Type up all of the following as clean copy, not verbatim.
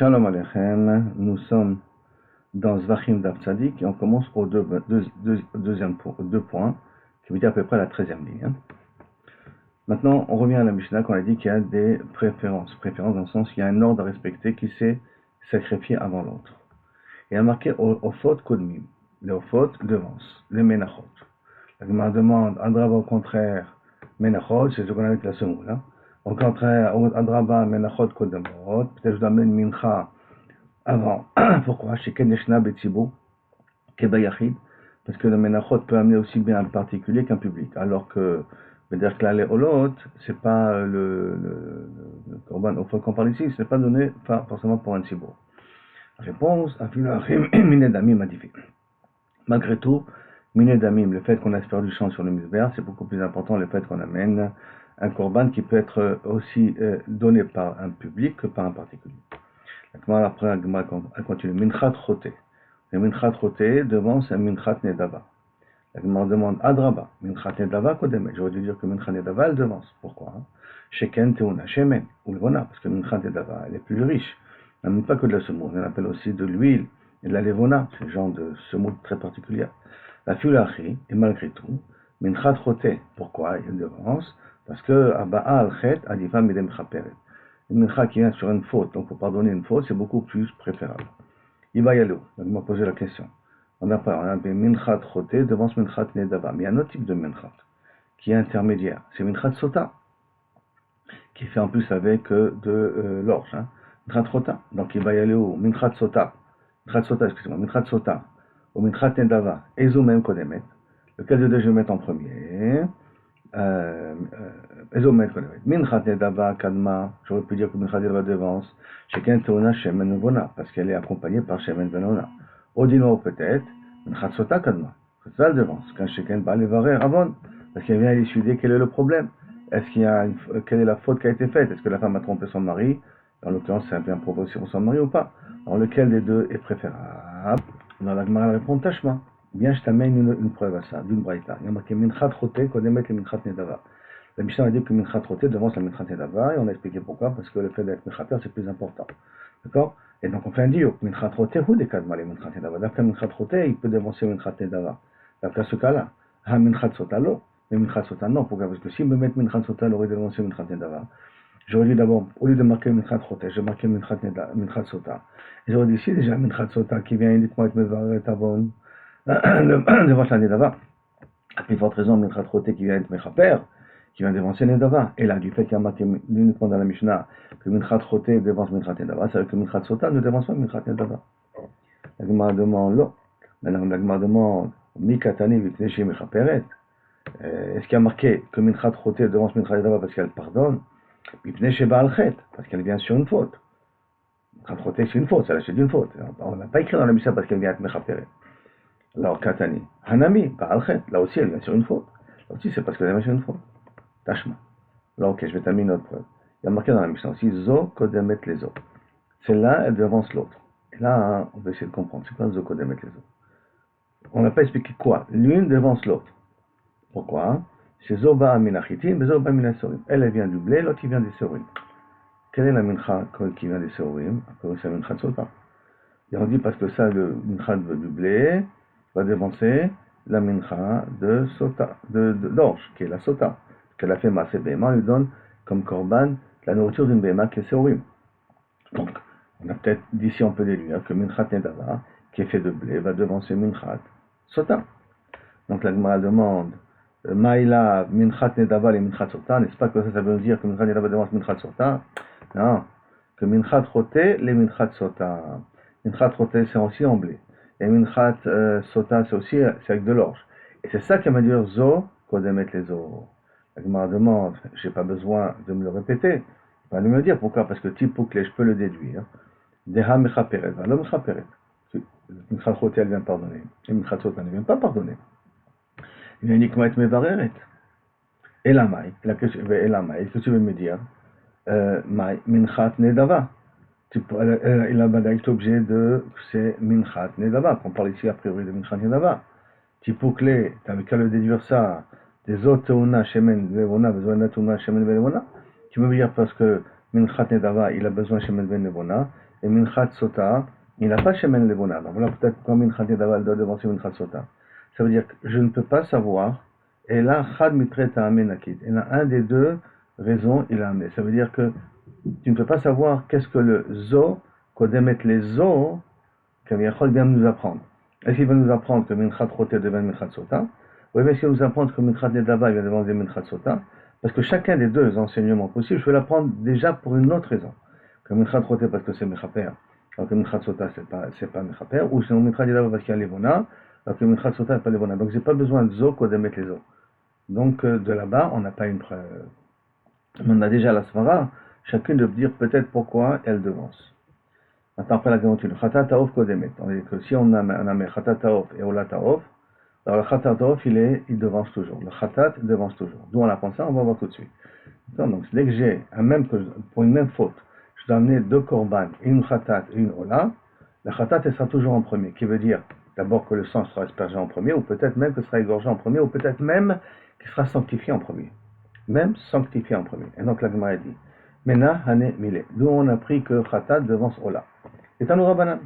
Shalom Aleichem, nous sommes dans Zvachim Daf Tzadik et on commence au deux points, qui veut dire à peu près la 13e ligne. Maintenant, on revient à la Mishnah qu'on a dit qu'il y a des préférences. Préférences dans le sens qu'il y a un ordre à respecter qui s'est sacrifié avant l'autre. Et il y a marqué au fautes Kodmim, les fautes devancent, les Menachot. La Gemara demande, Adraba au contraire, Menachot, c'est ce qu'on a avec la semoule. Au contraire, Adraba, Menachot, Kodamot, peut-être je dois amener une mincha avant. Pourquoi? Chez Keneshna Betsibo, Kebayachid, parce que le Menachot peut amener aussi bien un particulier qu'un public. Alors que, c'est-à-dire que les Olot, c'est pas le Korban, au qu'on parle ici, c'est pas donné forcément pour un Tzibo. Réponse, Afilachim, Minedamim a dit. Malgré tout, Minedamim, le fait qu'on aspire du champ sur le Misber, c'est beaucoup plus important le fait qu'on amène un Korban qui peut être aussi donné par un public que par un particulier. Après, elle continue. Minchat choté. Le minchat choté devant c'est un minchat nedava. La Gemara demande Adraba. Minchat nedava kodemet. J'aurais dû dire que minchat nedava elle devance. Pourquoi? Sheken teuna shemen. Ou le vona. Parce que minchat nedava elle est plus riche. Elle n'amène pas que de la semoule. Elle appelle aussi de l'huile et de la levona. C'est un genre de semoule très particulière. La fiulachi, et malgré tout, minchat choté. Pourquoi elle devance? Parce que Aba'a al-chet adifa midem chaperet. Une mincha qui vient sur une faute, donc pour pardonner une faute, c'est beaucoup plus préférable. Il va y aller où? Donc, on m'a posé la question. On a des minchat choté devant ce minchat nedava. Mais il y a un autre type de minchat qui est intermédiaire. C'est minchat sota, qui est fait en plus avec de l'orge. Minchat chota. Donc il va y aller où? Minchat sota. Minchat sota. Ou minchat nedava. Ezo même kodemet. Lequel de deux je vais mettre en premier? Minchat nedava kadma, j'aurais pu dire que minchat nedava devance, cheken teona shemen vona, parce qu'elle est accompagnée par shemen venona. Odino peut-être, minchat sota kadma, c'est ça le devance, quand cheken ba levarer avon, parce qu'elle vient élucider quel est le problème. Est-ce qu'il y a quelle est la faute qui a été faite? Est-ce que la femme a trompé son mari? En l'occurrence, c'est bien proposé pour son mari ou pas? Alors lequel des deux est préférable? Dans la Gemara répond tachma. Bien, je t'amène une preuve à ça, d'une braïta. Il y a marqué minchat choté, kodemet le minchat nedava. La Mishnah a dit que minchat choté devance la minchat nedava, et on a expliqué pourquoi, parce que le fait d'être minchater, c'est plus important. D'accord? Et donc on fait un diou. Minchat choté, ou des kadma les minchat nedava. D'après minchat choté, il peut devancer minchat nedava. D'après ce cas-là, ha minchat sota lo, mais minchat sota non. Pourquoi? Parce que si me mettre minchat sota, il aurait devancé minchat nedava. J'aurais dit d'abord, au lieu de marquer minchat choté, je marquais minchat sota. Et j'aurais dit, si déjà minchat sota qui vient uniquement avec mes varet avon, devant la Nedava. À plus forte raison, Minchat Choté qui vient être Mechaper, qui vient devancer Nedava. Et là, du fait qu'il y a marqué uniquement dans la Mishnah que Minchat Choté devance Minchat Nedava, ça veut dire que Minchat Sota ne devance pas Minchat Nedava. La Gemara demande, non. Maintenant, la Gemara demande, Mikatani Vikneshi Mechaperet. Est-ce qu'il y a marqué que Minchat Choté devance Minchat Nedava parce qu'elle pardonne? Vikneshi Baalchet, parce qu'elle vient sur une faute. Minchat Choté, c'est une faute, ça c'est d'une faute. On n'a pas écrit dans la Mishnah parce qu'elle vient être Mechaperet. Alors, Katani, Hanami, Baalchet, là aussi elle vient sur une faute. Là aussi c'est parce qu'elle vient sur une faute. Tachma. Alors, ok, je vais t'amener une autre preuve. Il y a marqué dans la Mishnah aussi, Zo Kodemet les os. Celle-là, elle devance l'autre. Et là, on va essayer de comprendre. C'est quoi Zo Kodemet les os? On n'a pas expliqué quoi. L'une devance l'autre. Pourquoi? C'est Zoba Minachitin, mais Zoba Minasorim. Elle vient du blé, l'autre il vient des Sorim. Quelle est la mincha qui vient des Sorim? Après, c'est la mincha de Sota. Et on dit parce que ça, le mincha du blé, va devancer la mincha de sota, d'orge, qui est la sota, qu'elle a fait masser béma, lui donne comme korban la nourriture d'une béma qui est séorim. Donc, on a peut-être, d'ici on peut déduire que minchat nedava, qui est fait de blé, va devancer minchat sota. Donc la Gemara demande, maïla minchat nedava et minchat sota, n'est-ce pas que ça veut dire que minchat nedava devance minchat sota? Non, que minchat roté, les minchat sota. Minchat roté, c'est aussi en blé. Et minchat sota, c'est aussi avec de l'orge. Et c'est ça qui va me dire zo, kodemet les os. La Gemara demande, j'ai pas besoin de me le répéter. Il va me dire pourquoi, parce que tipukle, je peux le déduire. Deha mechaperet, va l'homme mechaperet. Minchat roté, elle vient pardonner. Et minchat sota ne vient pas pardonner. Il vient uniquement être mevareret. Et la maï, qu'est-ce que tu veux me dire? Maï, minchat nedava. Il a est obligé de c'est minchat nedava, qu'on parle ici a priori de minchat nedava. Tipukle, t'avais qu'à le déduire ça, des autres teuna shemen velevona, besoin de teuna shemen velevona. Tu me dire parce que Minchat Nedava, il a besoin de Shemen Ben Lebona, et Minchat Sota, il n'a pas Shemen Lebona. Donc voilà peut-être pourquoi Minchat Nedava doit devancer Minchat Sota. Ça veut dire que je ne peux pas savoir, et là, Chad Mitreta Amenakit. Il y a un des deux raisons, il a amené. Ça veut dire que tu ne peux pas savoir qu'est-ce que le Zo, Kodemet les Zo, Kaviachol vient nous apprendre. Est-ce qu'il va nous apprendre que Minchat Roté devient Minchat Sota? Ou est-ce qu'il va nous apprendre que Minchat Nedava vient devenir Minchat Sota? Parce que chacun des deux enseignements possibles, je vais l'apprendre déjà pour une autre raison. Que Minchat Roté parce que c'est Mechaper, alors que Minchat Sota c'est pas Mechaper, ou sinon Minchat Nedava parce qu'il y a Levona, alors que Minchat Sota n'est pas Levona. Donc j'ai pas besoin de Zo Kodemet les Zo. Donc de là-bas, on n'a pas une preuve. Mais on a déjà la Svara, chacune de dire peut-être pourquoi elle devance. Maintenant, après la continue. Khatat Taof Kodemet. On dit que si on a mis Khatat Taof et Ola Taof, alors le Khatat Taof, il devance toujours. Le Khatat devance toujours. D'où on apprend ça, on va voir tout de suite. Donc, dès que j'ai pour une même faute, je dois amener deux korban, une Khatat et une Ola, la Khatat, elle sera toujours en premier. Qui veut dire d'abord que le sang sera aspergé en premier, ou peut-être même que sera égorgé en premier, ou peut-être même qu'il sera sanctifié en premier. Même sanctifié en premier. Et donc la Gemara dit, Mena Hane Mile. D'où on a pris que Khatat devance Ola. Et Tanu Rabbanan.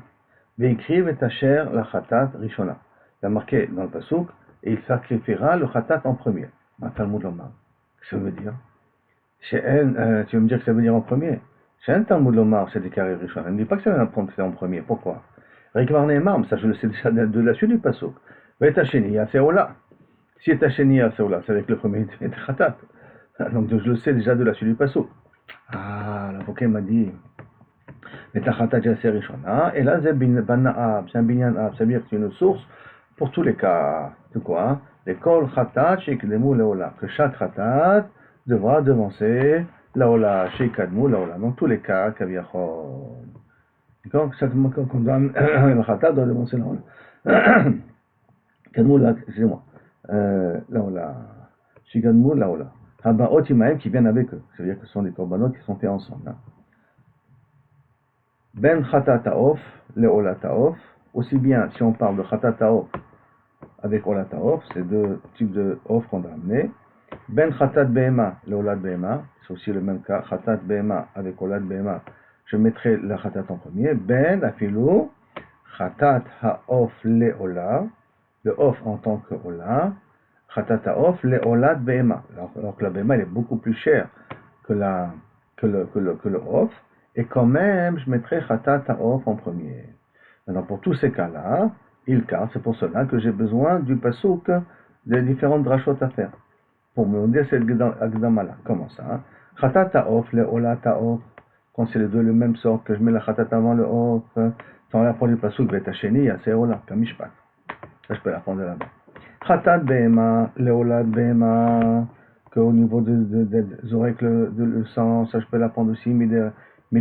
Veikriv et Tacher la Khatat Rishona. Il a marqué dans le Pasuk, et il sacrifiera le Khatat en premier. Talmud Lomar. Qu'est-ce que ça veut dire? Tu vas me dire que ça veut dire en premier. Chez un Talmud Lomar, c'est déclaré Rishona. Il ne dit pas que ça va prendre en premier. Pourquoi? Rikvar Neemar, ça je le sais déjà de la suite du Pasuk. Vetacheni, c'est Ola. Si est Tacheni, c'est Ola, c'est avec le premier Khatat. Donc je le sais déjà de la suite du Pasuk. Ah, l'avocat m'a dit. Et là, c'est un binyan ab, c'est-à-dire que c'est une source pour tous les cas. De quoi? Les kol khatat sheikdemu laola. Que chaque khatat devra devancer laola, sheikadmu laola. Dans tous les cas, kaviachol. D'accord? Chaque fois qu'on doit, le khatat doit devancer laola. Kadmu la, excusez-moi. Laola. Sheikadmu laola. Habaot imaem qui viennent avec eux. C'est-à-dire que ce sont des korbanot qui sont faits ensemble. Hein. Ben Khatat Taof, le Ola Taof, aussi bien si on parle de Khatat Taof avec Ola Taof, c'est deux types de Off qu'on a amené. Ben Khatat Behema, le Ola Behema, c'est aussi le même cas. Khatat Behema avec Ola Behema, je mettrai la Khatat en premier. Ben Afilou, Khatat Haof le Ola, le Off en tant que Ola, Khatat Taof le Ola Behema. Alors que la Behema elle est beaucoup plus chère que le Off. Et quand même, je mettrai Khatat Taof en premier. Maintenant, pour tous ces cas-là, c'est pour cela que j'ai besoin du Pasuk des différentes drachot à faire. Pour me dire cette Agdama-là. Comment ça? Khatat Taof, le Ola Taof, quand c'est les deux le même sort, que je mets la Khatat avant le Off, sans la prendre du Pasuk, Betacheni, c'est Ola, Kamishpat. Ça, je peux la prendre là-bas. Khatat Behema, le Ola Behema, qu'au niveau des oreilles, le sang, ça, je peux la prendre aussi, mais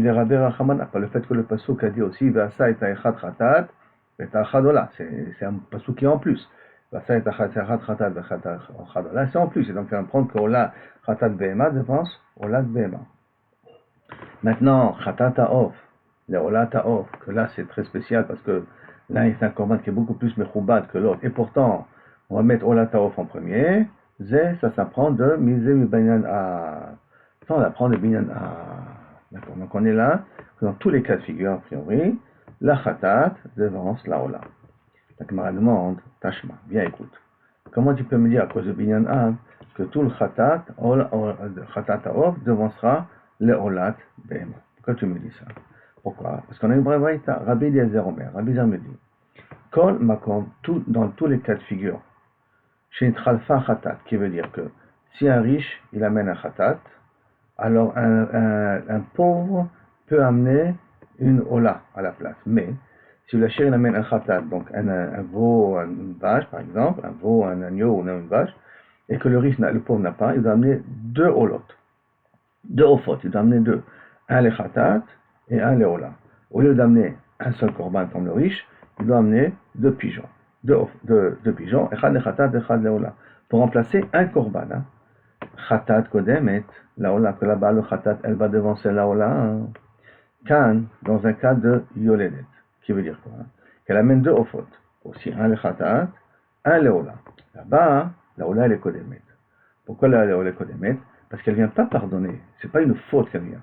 les rabbis Rachamana, pas le fait que le pasuk a dit aussi Vasa et Taïchat Khatat, Betachadola, c'est un pasuk qui est en plus. Vasa et Taïchat Khatat, Betachadola, c'est en plus. Et donc, on va prendre que Ola Khatat Behema devance Ola Behema. Maintenant, Khatat Taof, le Ola Taof, que là c'est très spécial parce que là il y a un korban qui est beaucoup plus mechoubat que l'autre. Et pourtant, on va mettre Ola Taof en premier. Ça s'apprend de Mize Mibanyan à. Ça, on apprend de Binyan à. D'accord, donc on est là, dans tous les cas de figure, a priori, la Khatat devance la Ola. La Gemara demande, Tashma, bien écoute, comment tu peux me dire à cause de Binyan A que tout le Khatat, Khatat Taof devancera le Olat Behema? Pourquoi tu me dis ça? Pourquoi? Parce qu'on a une braïta, Rabbi Eliezer Omer, Rabbi Eliezer me dit, Kol Makom, dans tous les cas de figure, chez Tralfa Khatat, qui veut dire que si un riche, il amène un Khatat, alors un pauvre peut amener une Ola à la place. Mais si la chair amène un Khatat, donc un veau, une vache par exemple, un veau, un agneau ou une vache, et que le riche, le pauvre n'a pas, il doit amener deux Olot, deux Ofot, il doit amener deux. Un le Khatat et un le Ola. Au lieu d'amener un seul korban comme le riche, il doit amener deux pigeons. Deux pigeons, echad le Khatat, echad le Ola. Pour remplacer un korban. Hein. Khatat Kodemet, la Ola, que là-bas le Khatat, elle va devancer la Ola. Kan, dans un cas de Yoledet, qui veut dire quoi? Qu'elle amène deux Ofot. Aussi un le Khatat, un le Ola. Là-bas, la Ola elle est Kodemet. Pourquoi la Ola est Kodemet? Parce qu'elle ne vient pas pardonner. C'est pas une faute qu'elle vient.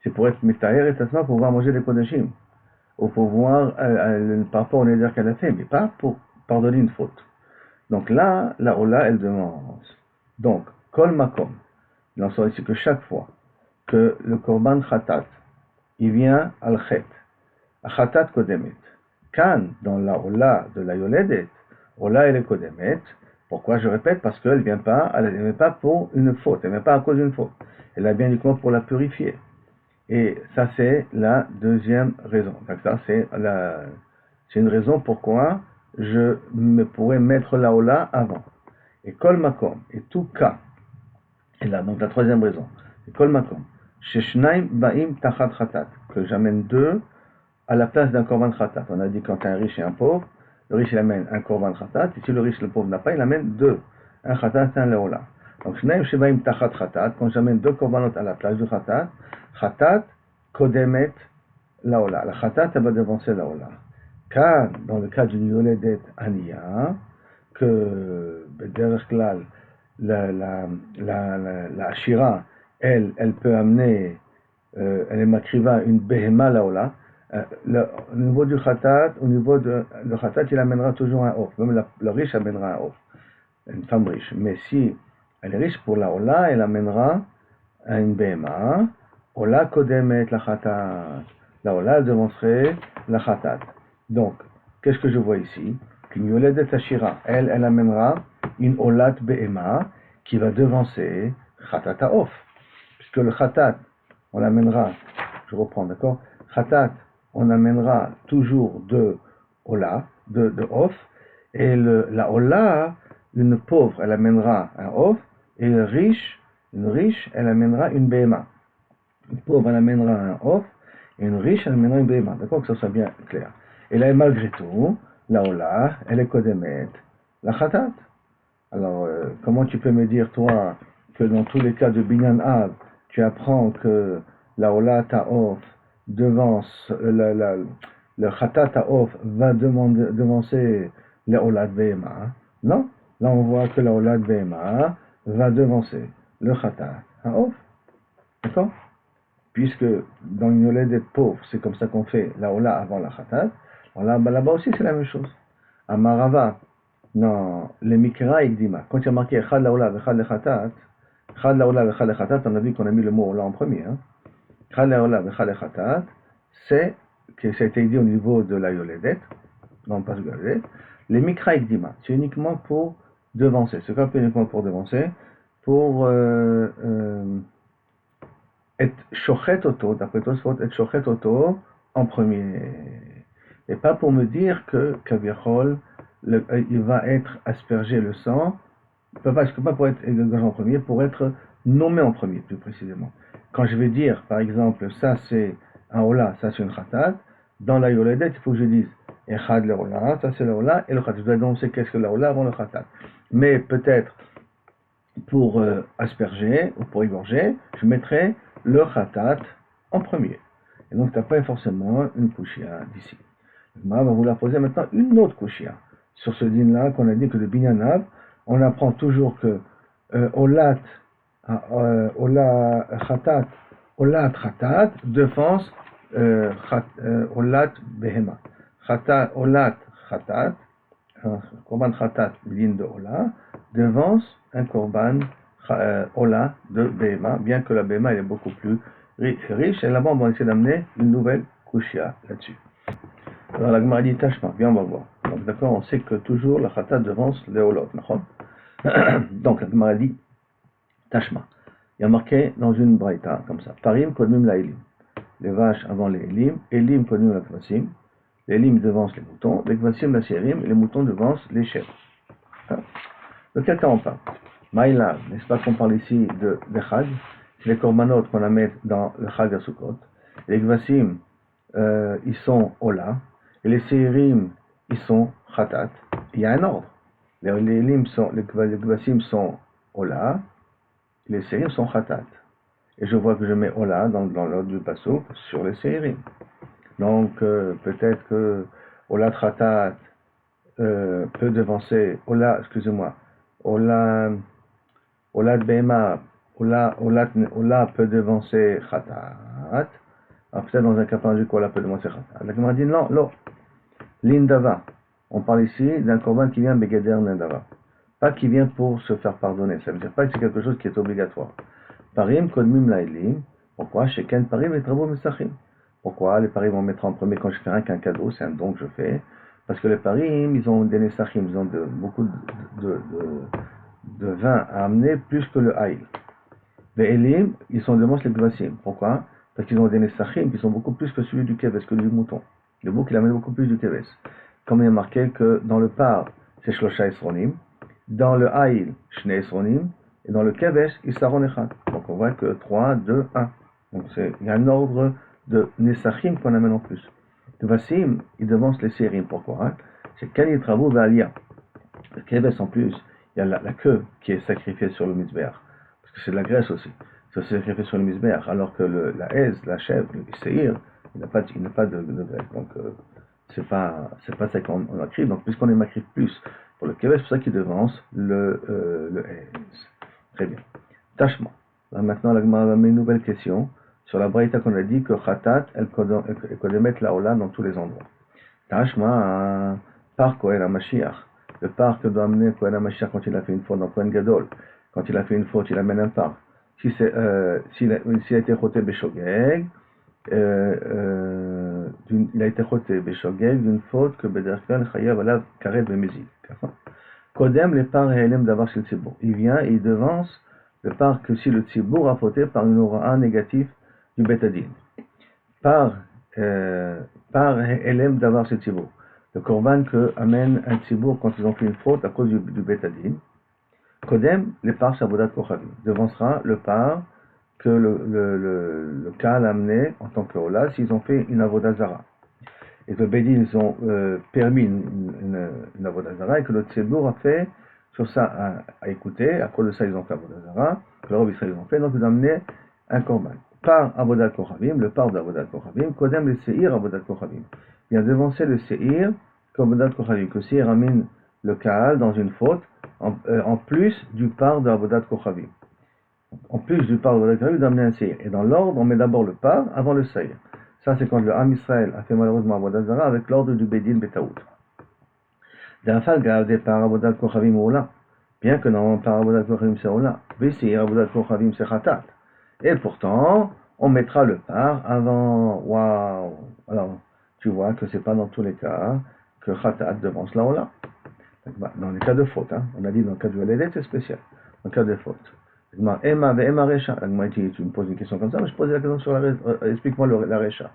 c'est pour être Metaher et Tasma pour pouvoir manger des Kodashim. Ou pour pouvoir, par rapport au Neder qu'elle a fait, mais pas pour pardonner une faute. Donc là, la Ola, elle demande. Donc, Kol Makom, il en sort ici que chaque fois que le Korban Khatat, il vient al Chet, à Khatat Kodemet, Kan, dans la Ola de la Yoledet, Ola elle est Kodemet. Pourquoi je répète? Parce qu'elle ne vient pas, elle ne vient pas pour une faute, elle ne vient pas à cause d'une faute. Elle vient uniquement pour la purifier. Et ça, c'est la deuxième raison. Donc ça, c'est une raison pourquoi je pourrais mettre la Ola avant. Et Kol Makom, et tout cas, et là, donc la troisième raison, et Kol Makom, Sheshnaim Baim Tachat Khatat, que j'amène deux à la place d'un Korban Khatat. On a dit quand un riche et un pauvre, le riche il amène un Korban Khatat, et si le riche et le pauvre n'a pas, il amène deux, un Khatat et un Leola. Donc Shnaim Shebaim Tachat Khatat, quand j'amène deux Korbanot à la place du Khatat, Khatat, Kodemet, Laola. La Khatat, elle va devancer Laola. Car, dans le cas d'une Yoledet Aniya, que, derrière Klal, la Ashira, elle peut amener, elle est makriva, une Behema Laola. Au niveau du Khatat, au niveau de le Khatat, il amènera toujours un off. Même le riche amènera un off. Une femme riche. Mais si elle est riche pour la Ola, elle amènera une Behema. Ola Kodemet la Khatat. La Ola devancerait la Khatat. Donc, qu'est-ce que je vois ici? Qu'une Yoledet Ashira, elle amènera une Olat Behema qui va devancer Khatat Off. Puisque le Khatat, on l'amènera, je reprends, d'accord? Khatat, on amènera toujours de Ola, de Off, et la Ola, une pauvre, elle amènera un Off, et une riche, elle amènera une Behema. Une pauvre, elle amènera un Off, et une riche, elle amènera une Behema. D'accord? Que ça soit bien clair. Et là, malgré tout, la Ola, elle est Kodemet, la Khatat. Alors, comment tu peux me dire, toi, que dans tous les cas de Binyan Av, tu apprends que la Ola Ta'of devance, le Khata Ta'of va devancer la Ola Behema? Non. Là, on voit que la Ola Behema va devancer le Khata Ta'of. D'accord? Puisque dans une Ola d'être pauvre, c'est comme ça qu'on fait la Ola avant la Khatat. Là-bas aussi, c'est la même chose. À Marava, non, les Mikra Ikdima. Quand il y a marqué Chad Laola Vechad Lechatat, Chad Laola Vechad Lechatat, on a vu qu'on a mis le mot Ola en premier. Hein. Chad Laola Vechad Lechatat, c'est que ça a été dit au niveau de la Yoledet, non pas de la Yoledet. Les Mikra Ikdima, c'est uniquement pour devancer. C'est quoi uniquement pour devancer? Pour être Shochet Auto, d'après toi, c'est être Shochet Auto en premier. Et pas pour me dire que Kaviachol, il va être aspergé le sang, pas pour être égagé en premier, pour être nommé en premier, plus précisément. Quand je vais dire, par exemple, ça c'est un Ola, ça c'est une Khatat, dans la Yoledet, il faut que je dise Echad le Ola, ça c'est le Ola, et le Khatat. Je dois annoncer qu'est-ce que la Ola avant le Khatat. Mais peut-être, pour asperger, ou pour égorger, je mettrai le Khatat en premier. Et donc, tu n'as pas forcément une Kushia d'ici. On va vous la poser maintenant une autre Kushia. Sur ce din-là, qu'on a dit que le Binyanav, on apprend toujours que Olat Khatat, Olat Khatat, défense Olat Behema. Olat Khatat, un Korban Khatat, din de Ola, devance un Korban Ola de Behema, bien que la Behema elle est beaucoup plus riche. Et là-bas, on va essayer d'amener une nouvelle Kushia là-dessus. Alors la Gemara dit Tashma, bien on va voir. Donc d'accord, on sait que toujours la Khatat devance les Olot. Donc la Gemara dit Tashma. Il y a marqué dans une braïta comme ça. Parim kodmim la Elim. Les vaches avant les Elim. Elim kodmim la Kvasim. Les Elim devancent les moutons. Les Kvasim la Sérim. Et les moutons devancent les chèvres. De quel cas on parle? Maïla, n'est-ce pas qu'on parle ici de Chag? C'est les korbanot qu'on a mis dans le Chag à Sukkot. Les Kvasim, ils sont Ola. Et les Sérim, ils sont Khatat. Il y a un ordre. Les Kvasim sont Ola. Les Sérim sont Khatat. Et je vois que je mets Ola dans l'ordre du Passouk sur les Sérim. Donc, peut-être que Ola Khatat peut devancer Ola, excusez-moi, Ola de Behema, Ola peut devancer Khatat. khatat. Alors peut-être dans un cas perdu, quoi, là, peut demander c'est khatat. La Gemara dit non, non. L'indava. On parle ici d'un korban qui vient begeder nindava. Pas qui vient pour se faire pardonner. Ça veut dire pas que c'est quelque chose qui est obligatoire. Parim kodmim la'ilim. Pourquoi? Sheken parim et travo mesachim. Pourquoi? Les parim vont mettre en premier quand je fais rien qu'un cadeau, c'est un don que je fais. Parce que les parim, ils ont des nesachim, ils ont beaucoup de vin à amener plus que le haïl. Les elim, ils sont de manches les gvasim. Pourquoi? Parce qu'ils ont des nesachim qui sont beaucoup plus que celui du keves, que du mouton. Le bouc, il amène beaucoup plus du keves. Comme il est marqué que dans le par, c'est shlosha esronim, dans le haïl, shne esronim, et dans le keves, isaron echad. Donc on voit que 3, 2, 1. Donc il y a un ordre de nesachim qu'on amène en plus. Le vasim, il devance les sérim. Pourquoi? C'est kani travaux valia. Le keves en plus, il y a la queue qui est sacrifiée sur le misbéach. Parce que c'est de la graisse aussi. C'est sacrifié sur le misbéach. Alors que la aise, la chèvre, le séhir, il n'a pas de graisse. Donc c'est pas ça qu'on macrive. Donc puisqu'on est macrive plus pour le keves, c'est pour ça qu'il devance le aise. Très bien. Tachma. Maintenant, la Gemara va mettre une nouvelle question sur la braïta qu'on a dit que Khatat, elle connaît mettre la Ola dans tous les endroits. Tashma, par Kohen HaMashiach. Le parc que doit amener Kohen HaMashiach quand il a fait une faute dans Kohen Gadol. Quand il a fait une faute, il amène un parc. S'il a été choté Beshogeg, il a été choté Beshogeg d'une faute que Bederkel Chayav Alav Karev Bemezid. Kodem, les parts et élèves d'avoir chez le Tzibour. Il vient et il devance le part que si le Tzibour a fauté par une aura négative du Betadine. Par élève d'avoir chez le Tzibour. Le korban que amène un Tzibour quand ils ont fait une faute à cause du Betadine. Kodem, les parts Shabodat Kochavim. Devancera le part que le Kaal a amené en tant que Ola s'ils ont fait une Avodazara. Et que Bédin, ils ont permis une Avodazara et que le Tzibour a fait sur ça à écouter. À cause de ça, ils ont fait Avodazara. Que le Rav Israël, ils ont fait. Donc, ils ont amené un korban. Par Avodat Kochavim, le par d'Avodat Kochavim, Kodem le Seir Avodat Kochavim. Il a devancé le Seir comme Avodat Kochavim. Que Seir amène le Kaal dans une faute en plus du par d'Avodat Kochavim. En plus du par d'Avodat Kochavim, il a amené un Seir. Et dans l'ordre, on met d'abord le par avant le Seir. Ça, c'est quand le Ham Israël a fait malheureusement Avodat Zara avec l'ordre du Bédin Betaout. D'Afal gardé par Avodat Kochavim Ola. Bien que normalement par Avodat Kochavim c'est Ola. Seir Avodat Kochavim c'est Khatat. Et pourtant, on mettra le par avant. Waouh! Alors, tu vois que c'est pas dans tous les cas que Khatat devance la Ola. Dans les cas de faute, hein. On a dit dans le cas de Valédet, c'est spécial. Dans le cas de faute. Emma Recha. Tu me poses une question comme ça, mais je pose la question sur la Recha. Explique-moi la Recha.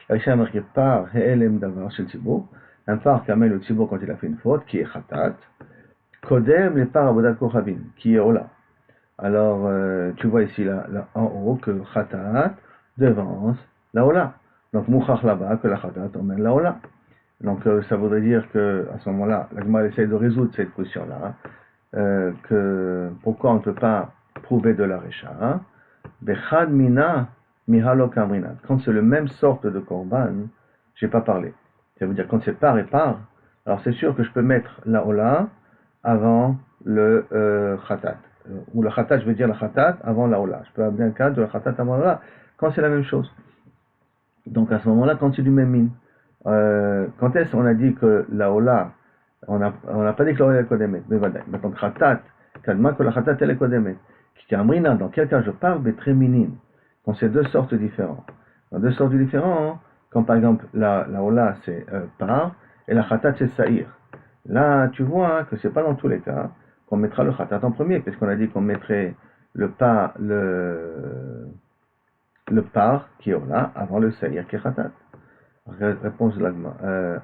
La Recha est marquée par He'elem d'avoir chez le Tzibour. Un par qui amène le Tzibour quand il a fait une faute, qui est Khatat. Kodem, les par Avodat Kochavim, qui est Ola. Alors, tu vois ici, là, en haut, que Khatat devance la Ola. Donc, Mouchach là-bas, que la Khatat emmène la Ola. Donc, ça voudrait dire que à ce moment-là, la Gemara essaie de résoudre cette question-là. Que pourquoi on ne peut pas prouver de la Recha? Bechad mina mihalo kamrinat. Quand c'est le même sorte de korban, j'ai pas parlé. Ça veut dire quand c'est par et par, alors c'est sûr que je peux mettre la Ola avant le Khatat. Ou le Khatat, je veux dire la Khatat avant la Ola. Je peux amener un cas de la Khatat avant la Ola quand c'est la même chose. Donc à ce moment-là, quand c'est du même mine. Quand est-ce qu'on a dit que la Ola, on n'a pas dit que la Ola est Kodemet, mais voilà. Maintenant, Khatat, Kadma, que la Khatat elle est Kodemet. Qui Amrina, dans quel cas je parle des très minimes. Quand c'est deux sortes différentes. Dans deux sortes différentes, quand par exemple la Ola c'est par, et la Khatat c'est Saïr. Là, tu vois que c'est pas dans tous les cas qu'on mettra le Khatat en premier, puisqu'on a dit qu'on mettrait le par, le par qui est Ola avant le Saïr qui est Khatat. Réponse de l'Agma.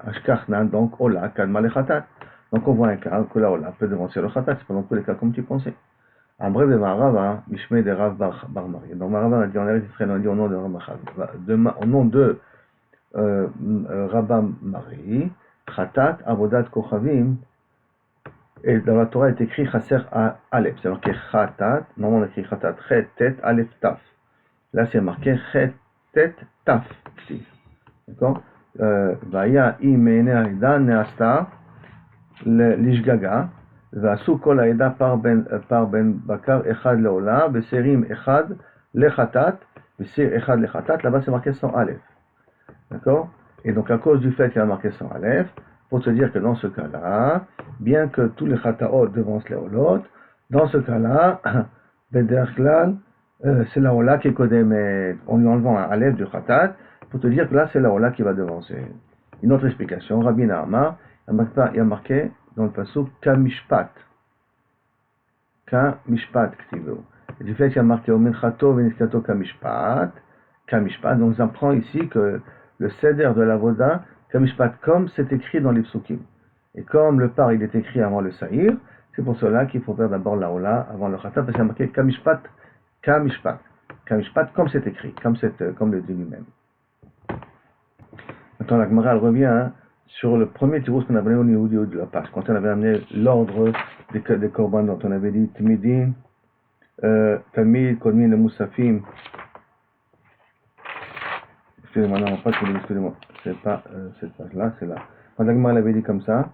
Ashkachna, donc Ola, Kadma le Khatat. Donc on voit un cas que la Ola peut devancer le Khatat, c'est pas dans tous les cas comme tu pensais. En bref, de Marava, Mishmei de Rav Bar Mari. Donc Marava a dit en Eretz Israël, on a dit au nom de Rav au nom de Rabba Mari, Khatat, Avodat Kochavim, et dans la Torah est écrit Chaser Aleph. C'est marqué Khatat, normalement on écrit Khatat, Chet, Tet, Aleph, Taf. Là c'est marqué Chet, Tet, Taf. D'accord? Vaya imene aida neasta l'ishgaga. ועשו כל העדה פר בן בקר אחד לעולה, בסרים אחד לחטאת, Vessir Echad Lechatat, là-bas c'est marqué sans Aleph. D'accord? Et donc à cause du fait qu'il y a marqué sans Aleph, pour te dire que dans ce cas-là, bien que tous les Chataot devancent les Olot, dans ce cas-là, Bederklal, c'est la Ola qui est codée, mais en lui enlevant un Aleph du Khatat, pour te dire que là c'est la Ola qui va devancer. Une autre explication, Rabbi Nahama, il y a marqué dans le passage Kamishpat. Kamishpat, Ktivo. Et du fait qu'il y a marqué Omenchato Veniskato Kamishpat, Kamishpat, donc on apprend ici que le Seder de la Voda, Kamishpat, comme c'est écrit dans les psukim. Et comme le par il est écrit avant le Saïr, c'est pour cela qu'il faut faire d'abord la Ola avant le Khatat, parce qu'il y a marqué Kamishpat, Kamishpat. Kamishpat, comme c'est écrit, comme le dit lui-même. Maintenant, la Gemara revient sur le premier tirous qu'on avait amené au niveau de la page. Quand on avait amené l'ordre des korban dont on avait dit Tmidin, Tamid, Kodmin, le Moussafim. Excusez-moi, non, pas Tmidin, excusez-moi. C'est pas cette page-là, c'est là. Quand la Gemara l'avait dit comme ça,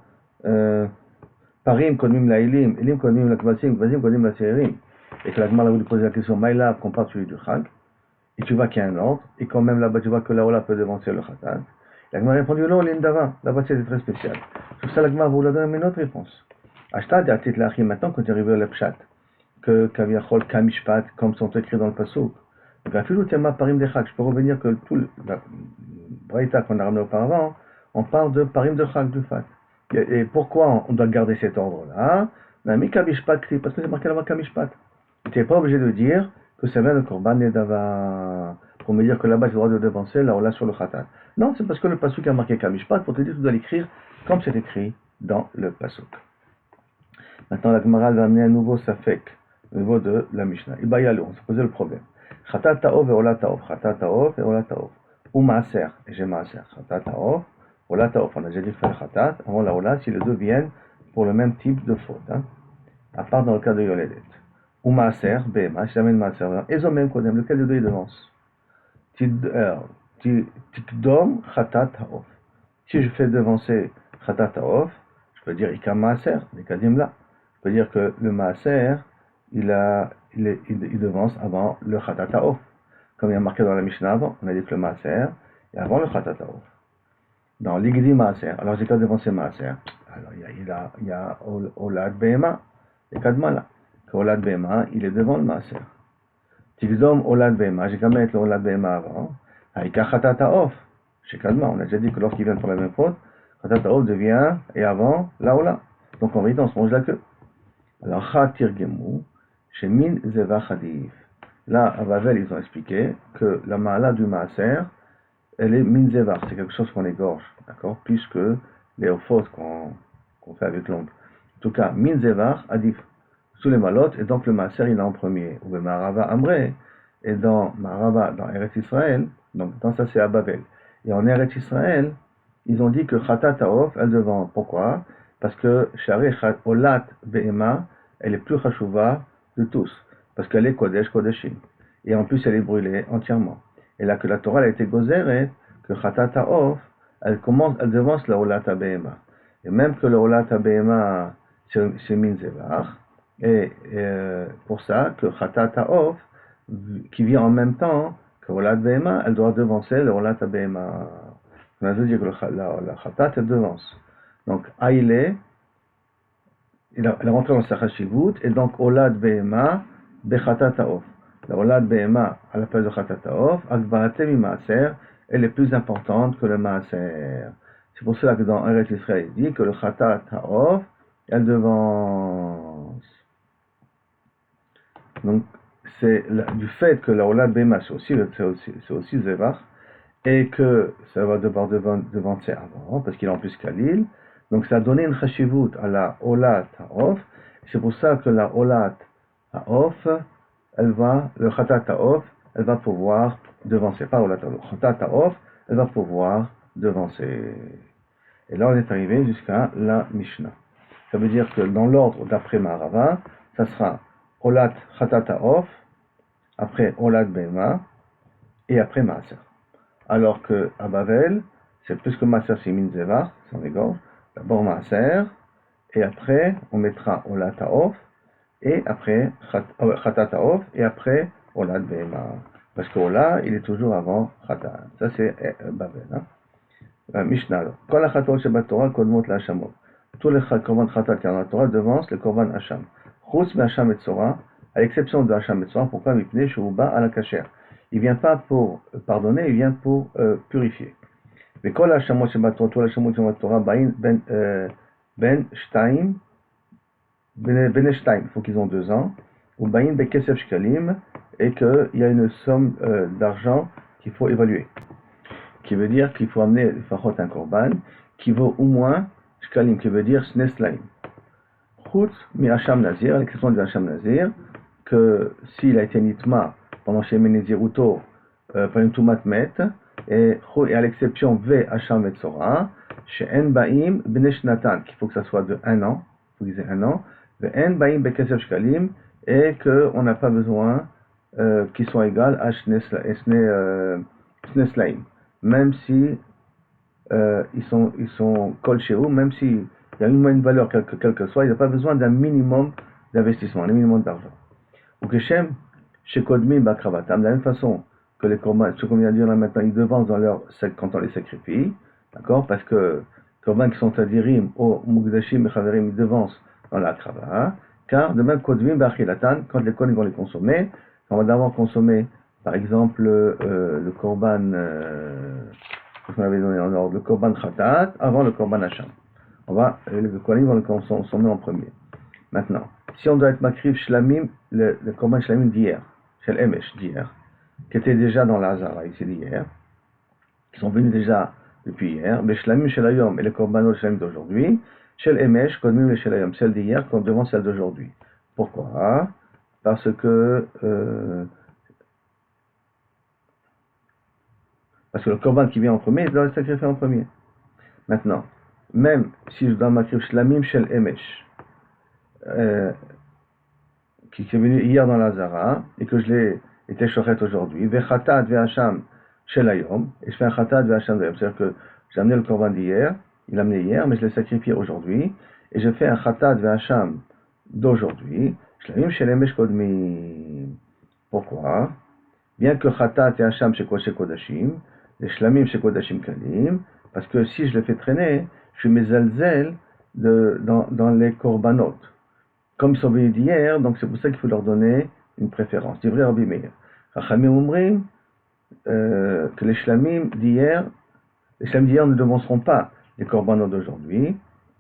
Parim, Kodmin, la Ilim, Ilim, Kodmin, la Kvasim, Kvasim, Kodmin, la Serim. Et que la Gemara avait posé la question, Maïla, qu'on parle celui du Chag. Et tu vois qu'il y a un ordre, et quand même là-bas tu vois que la Ola peut devancer le Khatat. La Gemara a répondu non, l'Indava, là-bas c'était très spécial. Sur ça, la Gemara vous la donne une autre réponse. Ashtad, à titre l'Achim, maintenant quand tu arrives à l'Epshat, que Kaviachol, Kamishpat, comme sont écrits dans le Passouk. Donc, à Filou Tema Parim de Chag, je peux revenir que tout le Braïta qu'on a ramené auparavant, on parle de Parim de Chag, du Fat. Et pourquoi on doit garder cet ordre-là? Mais Kamishpat, parce que c'est marqué là-bas Kamishpat. Tu n'es pas obligé de dire que ça vient de Korban Nedava, pour me dire que là-bas j'ai le droit de devancer la Ola sur le Khatat. Non, c'est parce que le Passouk a marqué Kamishpat, pour te dire que tu dois l'écrire comme c'est écrit dans le Passouk. Maintenant, la Gemara va amener un nouveau Safek, au niveau de la Mishnah. Ibayalo, on se posait le problème. Khatat Taov et Ola Taov. Khatat Taov et Ola Taov. Ou Maaser, et j'ai Maaser. Khatat Taov, Ola Taov. On a déjà dit faire le Khatat avant la Ola si les deux viennent pour le même type de faute. Hein, à part dans le cas de Yoledet. Ou Maaser, Bema, si j'amène Maaser. Ils ont même Kodem, lequel de deux ils devancent? Tikdom Khatat Taov. Si je fais devancer Khatat Taov, je peux dire Ika Maaser, les Kadim là. Je peux dire que le Maaser, il devance avant le Khatat Taov. Comme il y a marqué dans la Mishnah avant, on a dit que le Maaser est avant le Khatat Taov. Dans l'Igdi Maaser, alors j'ai qu'à devancer Maaser. Alors il y a Olad Bema, les Kadma là. Que Olad Bema, il est devant le Maaser. Tigdom Olad Bema, j'ai qu'à mettre le Olad Bema avant. Aïka Khatat Taov. Chez Kadma, on a déjà dit que lorsqu'ils viennent pour la même faute, Khatat Taov devient, et avant, la Ola. Donc en vérité, on se mange la queue. Alors, Khatir Gemu, chez Min Zeva Khadif. Là, à Bavel, ils ont expliqué que la Ma'ala du Maaser, elle est Min Zeva, c'est quelque chose qu'on égorge, d'accord, puisque les fautes qu'on fait avec l'ongle. En tout cas, Min Zeva Adif, sous les malotes, et donc le Maaser, il est en premier. Ou le Marava Amre, et dans Marava, dans Eretz Israël, donc dans ça c'est à Bavel. Et en Eretz Israël, ils ont dit que Khatat Taov, elle devant. Pourquoi? Parce que Shari Olat Be'ema, elle est plus chachouva de tous. Parce qu'elle est Kodesh Kodeshim. Et en plus, elle est brûlée entièrement. Et là, que la Torah a été gozeret, que Khatat Taov, elle devance la Olat Be'ema. Et même que la Olat Be'ema, c'est Min Zevach. Et pour ça, que Khatat Taov, qui vient en même temps que Olat Be'ema, elle doit devancer la Olat Be'ema. On a dit que la Khatat, elle devance. Donc, Aïle, elle est rentrée dans sa Chashivut, et donc, Olad Behema, Bechatat Taof. La Olad Behema, à la place de Chatat Taof, Akbarate mi Maaser, elle est plus importante que le Maaser. C'est pour cela que dans Eretz Israël, il dit que le Chatat Taof, elle devance. Donc, c'est du fait que la Olad Behema, c'est aussi Zevach, et que ça va devoir devancer avant, parce qu'il est en plus Khalil. Donc ça a donné une chashivut à la Olat Taof. C'est pour ça que la Olat Taof, le Khatat Taof, elle va pouvoir devancer. Pas Olat Taof, le Khatat Taof, elle va pouvoir devancer. Et là on est arrivé jusqu'à la Mishnah. Ça veut dire que dans l'ordre d'après Marava, ça sera Olat Khatat Taof, après Olat Bema, et après Maaser. Alors que à Bavel, c'est plus que Maaser, c'est Min Zeva, c'est en égorge. D'abord Maaser, et après on mettra Olat Taof, et après Khatat Taof, et après Olat Bema. Parce que là, il est toujours avant Khatat. Ça, c'est Babel. Mishnah. Quand la Khatat Shabbat Torah, Kodmot la Hashamot. Tous les Korban Khatat qui sont dans la Torah devancent le Korban Hacham. Chutz me Hacham et Tzora, à l'exception de Hacham et Tzora. Pourquoi Mipnei Shuba à la Kacher. Il vient pas pour pardonner, il vient pour purifier. Mais quand la Hashamot Shabbat Torah, tous les Hashamot Shabbat Torah, Ben Shtaim, Ben Shtaim, il faut qu'ils ont 2 ans. Ou Bain Bekesef Shkalim, et qu'il y a une somme d'argent qu'il faut évaluer. Qui veut dire qu'il faut amener un korban qui vaut au moins shkalim, qui veut dire sneslaim. Chutz mi hacham nazir, à l'exception du hacham nazir, que s'il a été nitma pendant shemen neziruto par une tumat met, et à l'exception ve hacham et tzora, she'en baim b'nesh natan, qu'il faut que ça soit de 1 an, il faut qu'ils aient 1 an, ve'en baim bekesef shkalim, et qu'on n'a pas besoin qu'ils soient égales à sneslaim. Même si ils sont kol shehu, même s'il y a une valeur quelle que soit, il n'y a pas besoin d'un minimum d'investissement, un minimum d'argent. Ou que Shem, chez Kodmi Bakravatam, de la même façon que les korban, ce qu'on vient de dire là maintenant, ils devancent quand on les sacrifie, d'accord, parce que korban qui sont à dirim, au mugdashim et chaverim, ils devancent dans la krava, car de même Kodmi Bachilatan, quand les kohanim vont les consommer, on va d'abord consommer, par exemple, le korban, qu'on avait donné en ordre, le korban khatat avant le korban hacham. Le kohanim vont le consommer en premier. Maintenant, si on doit être makriv shlamim, le korban shlamim d'hier, shel emesh d'hier, qui était déjà dans la Hazara ici d'hier, qui sont venus déjà depuis hier, mais shlamim shel hayom et le korbanot shlamim d'aujourd'hui, shel emesh, kodmim le shel hayom, celle d'hier devant celle d'aujourd'hui. Pourquoi? Parce que le korban qui vient en premier, il doit le sacrifier en premier. Maintenant, même si je dois m'écrire shlamim shel emesh, qui est venu hier dans la Zara, et que je l'ai été shochet aujourd'hui, vechatat ve'hacham shel hayom, et je fais un chatat ve'hacham d'ayom, c'est-à-dire que j'ai amené le korban d'hier, il l'a amené hier, mais je l'ai sacrifié aujourd'hui, et je fais un chatat ve'hacham d'aujourd'hui, shlamim shel emesh kodmim. Pourquoi? Bien que chatat et hacham chez kodashim, les shlamim chez kodashim kalim, parce que si je le fais traîner, je suis mezalzel dans les korbanot. Comme ils sont venus d'hier, donc c'est pour ça qu'il faut leur donner une préférence. C'est vrai, Rabbi Meir. Chachamim omrim que les shlamim d'hier ne devanceront pas les korbanot d'aujourd'hui.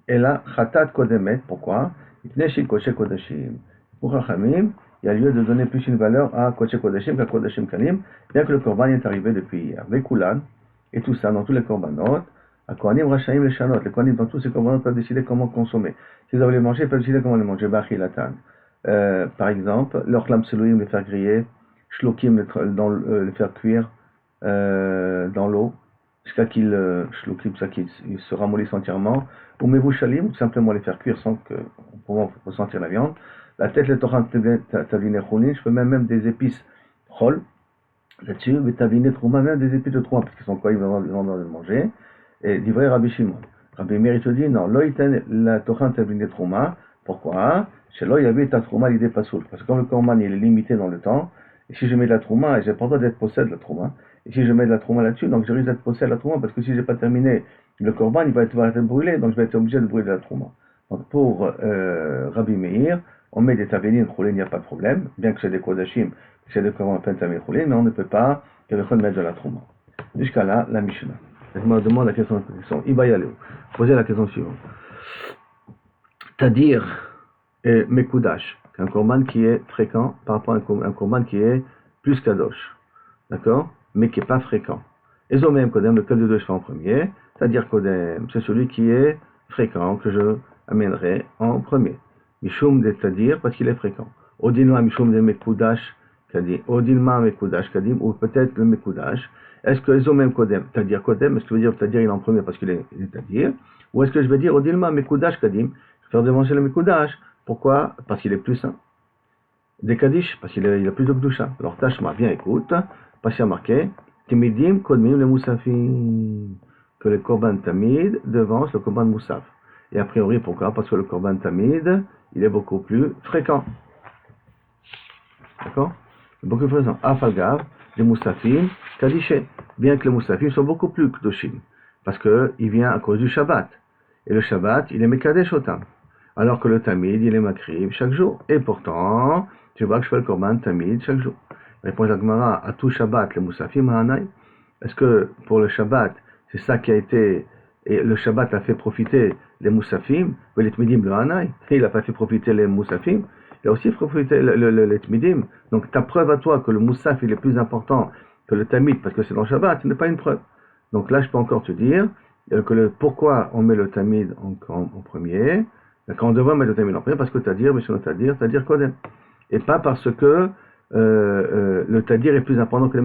Et là, chatat kodemet, pourquoi? Itneshik kodesh kodashim. Pour Chachamim, il y a lieu de donner plus une valeur à kodesh kodashim qu'à kodashim kalim, bien que le korban est arrivé depuis hier. Vekulan, et tout ça, dans tous les korbanot, à Kohanim Rachaim les Shanot, les Kohanim dans tous ces korbanot peuvent décider comment consommer. S'ils doivent les manger, ils peuvent décider comment les manger. Bachilatan. Par exemple, leur klam selouim, les faire griller, shlokim, les faire cuire dans l'eau, jusqu'à qu'ils se ramollissent entièrement, ou mevushalim, tout simplement les faire cuire sans qu'on puisse ressentir la viande. La tête, les torrents tavline choulin, je peux même des épices chol, là-dessus, mais tavline trouma, même des épices de trouma, parce qu'ils sont quoi, ils vont le manger. Et d'ivrei Rabbi Shimon. Rabbi Meir te dit non, loïten la torrent tavline trouma. Pourquoi? Chez l'eau, il y avait ta trouma l'idée pas soul. Parce que comme le korban il est limité dans le temps, et si je mets de la trouma, j'ai pas le droit d'être possède de la trouma. Et si je mets de la trouma là-dessus, donc je risque d'être possède de la trouma, parce que si j'ai pas terminé le korban, il va être brûlé, donc je vais être obligé de brûler de la trouma. Donc pour Rabbi Meir, on met des tavelines roulées, il n'y a pas de problème, bien que c'est des kodashim, c'est des korban pentamines roulées, mais on ne peut pas mettre de la trouma. Jusqu'à là, la Mishnah. Je me demande la question. Posez la question suivante. C'est-à-dire, Mekudash, un korban qui est fréquent par rapport à un korban qui est plus kadosh. D'accord? Mais qui n'est pas fréquent. Et zo même kodem, lequel de deux je fais en premier? C'est-à-dire kodem, c'est celui qui est fréquent que je amènerai en premier. Mishum de c'est-à-dire parce qu'il est fréquent. Odilma mishum de Mekudash kadim. Odilma Mekudash kadim, ou peut-être le Mekudash. Est-ce que les même kodem, c'est-à-dire kodem, est-ce que je veux dire c'est-à-dire il est en premier parce qu'il est c'est-à-dire, ou est-ce que je vais dire Odilma Mekudash kadim, je vais faire devancer le Mekudash, pourquoi? Parce qu'il est plus sain. Des Kadish, parce qu'il a plus de Bdusha. Alors Tashma, bien écoute, parce qu'il y a marqué Timidim Kodmim le Moussafim, que le Korban Tamid devance le Korban Moussaf. Et a priori, pourquoi? Parce que le Korban Tamid, il est beaucoup plus fréquent. D'accord? Beaucoup plus fréquent. Afalgav, les Moussafim Kadishé, bien que les Moussafim sont beaucoup plus Kedoshim, parce qu'il vient à cause du Shabbat. Et le Shabbat, il est Mekadesh Otam. Alors que le Tamid, il est Makrib chaque jour. Et pourtant, tu vois que je fais le Korban Tamid chaque jour. Réponse à Gemara, à tout Shabbat, les Moussafim Hanaï. Est-ce que pour le Shabbat, c'est ça qui a été, et le Shabbat a fait profiter les Moussafim, les Tmidim le Hanaï, et il n'a pas fait profiter les Moussafim, il a aussi fait profiter les Tmidim. Donc ta preuve à toi que le Moussaf il est plus important que le Tamid, parce que c'est dans le Shabbat, ce n'est pas une preuve. Donc là, je peux encore te dire que pourquoi on met le Tamid en premier, quand on devrait mettre le Tamid en premier, parce que Tadir, mais sur le Tadir Kodem. Et pas parce que le Tadir est plus important que le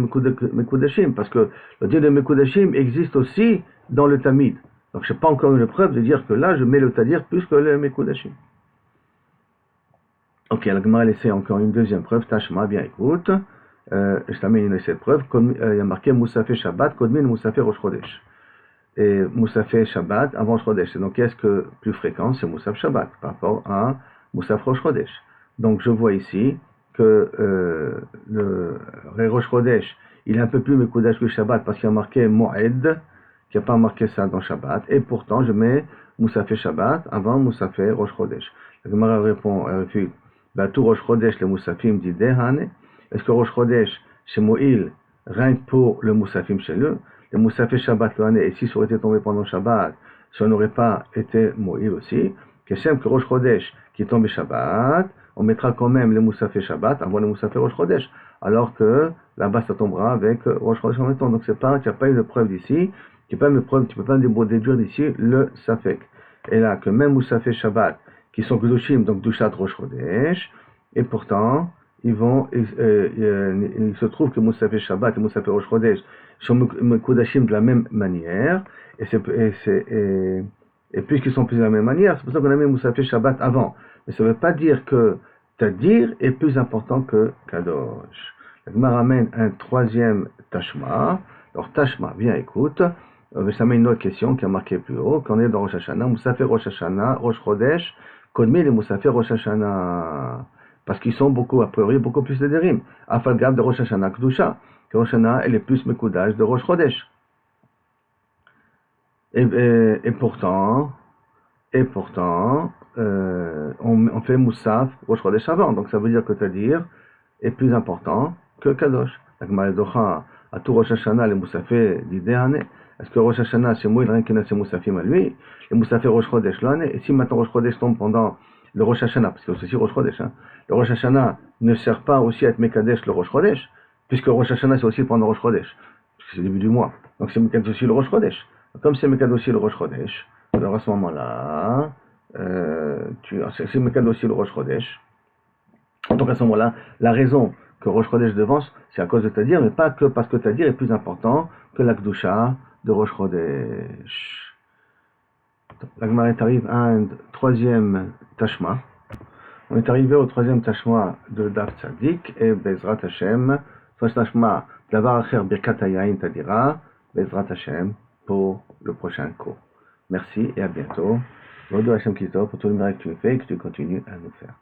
Mekudashim, parce que le Tadir de Mekudashim existe aussi dans le Tamid. Donc je n'ai pas encore une preuve de dire que là, je mets le Tadir plus que le Mekudashim. Ok, la Gemara a laissé encore une deuxième preuve, Tashma, bien écoute. Je t'amène cette preuve, il y a marqué Moussafé Shabbat, Kodmin Moussafé Rosh Chodesh. Et Moussafé Shabbat avant Rosh Chodesh. Donc qu'est-ce que plus fréquent, c'est Moussaf Shabbat par rapport à Moussaf Rosh Chodesh. Donc je vois ici que le Rosh Chodesh, il est un peu plus Mekoudash que Shabbat parce qu'il y a marqué Moed, qui n'a pas marqué ça dans Shabbat. Et pourtant je mets Moussafé Shabbat avant Moussafé Rosh Chodesh. La Gemara répond, elle refuse. Tout Rosh Chodesh, le Moussafim dit Dehane. Est-ce que Rosh Chodesh, chez Moïl, rien que pour le Moussafim chez eux, le Moussafé Shabbat l'année, et si ça aurait été tombé pendant Shabbat, ça n'aurait pas été Moïl aussi. Qu'est-ce que Rosh Chodesh qui est tombé Shabbat, on mettra quand même le Moussafé Shabbat avant le Moussafé Rosh Chodesh, alors que là-bas ça tombera avec Rosh Chodesh en même temps. Donc c'est pas, tu n'as pas eu de preuve d'ici, tu ne peux pas déduire d'ici le Safek. Et là, que même Moussafé Shabbat, qui sont Kedoshim, donc Dushat Rosh Chodesh, et pourtant, il se trouve que Moussafé Shabbat et Moussafé Rosh Chodesh sont Mekudashim de la même manière, et puisqu'ils sont plus de la même manière, c'est pour ça qu'on a mis Moussafé Shabbat avant. Mais ça ne veut pas dire que Tadir est plus important que Kadosh. La Gemara ramène un troisième Tashma. Alors Tashma, bien écoute, ça met une autre question qui a marqué plus haut, qu'on est dans Rosh Hashanah, Moussafé Rosh Hashanah, Rosh Chodesh, Kodmi les Moussafé Rosh Hashanah. Parce qu'ils sont beaucoup, a priori, beaucoup plus de Derim. Afalgab de Rosh Hashanah Kedusha. Que Rosh Hashanah, elle est plus Mekoudash de Rosh Chodesh. Et pourtant, on fait Moussaf Rosh Chodesh avant. Donc ça veut dire que Tadir est plus important que Kadosh. La Gemara Docha, à tout Rosh Hashanah, les Moussafé d'Idéane. Est-ce que Rosh Hashanah, c'est moi, il rien qu'il a ses Moussafim à lui? Les Moussafé Rosh Chodesh l'année. Et si maintenant Rosh Chodesh tombe pendant le Rosh Hashanah, parce que c'est aussi Rosh Chodesh, hein. Le Rosh Hashanah ne sert pas aussi à être Mekadesh le Rosh Chodesh, puisque Rosh Hashanah c'est aussi pendant Rosh Chodesh, c'est le début du mois. Donc c'est Mekadesh aussi le Rosh Chodesh. Comme c'est Mekadesh aussi le Rosh Chodesh, alors à ce moment-là, c'est Mekadesh aussi le Rosh Chodesh. Donc à ce moment-là, la raison que Rosh Chodesh devance, c'est à cause de Tadir, mais pas que parce que Tadir est plus important que la Kedusha de Rosh Chodesh. La Gemara arrive à un troisième Tashma. On est arrivé au troisième Tashma de Daf Tzadik et Bezrat Hashem. Troisième Tashma, Davar Acher Birkat Hayayin Tadira, Bezrat Hashem pour le prochain cours. Merci et à bientôt. Vodo Hashem Kitov pour tout le mérite que tu fais et que tu continues à nous faire.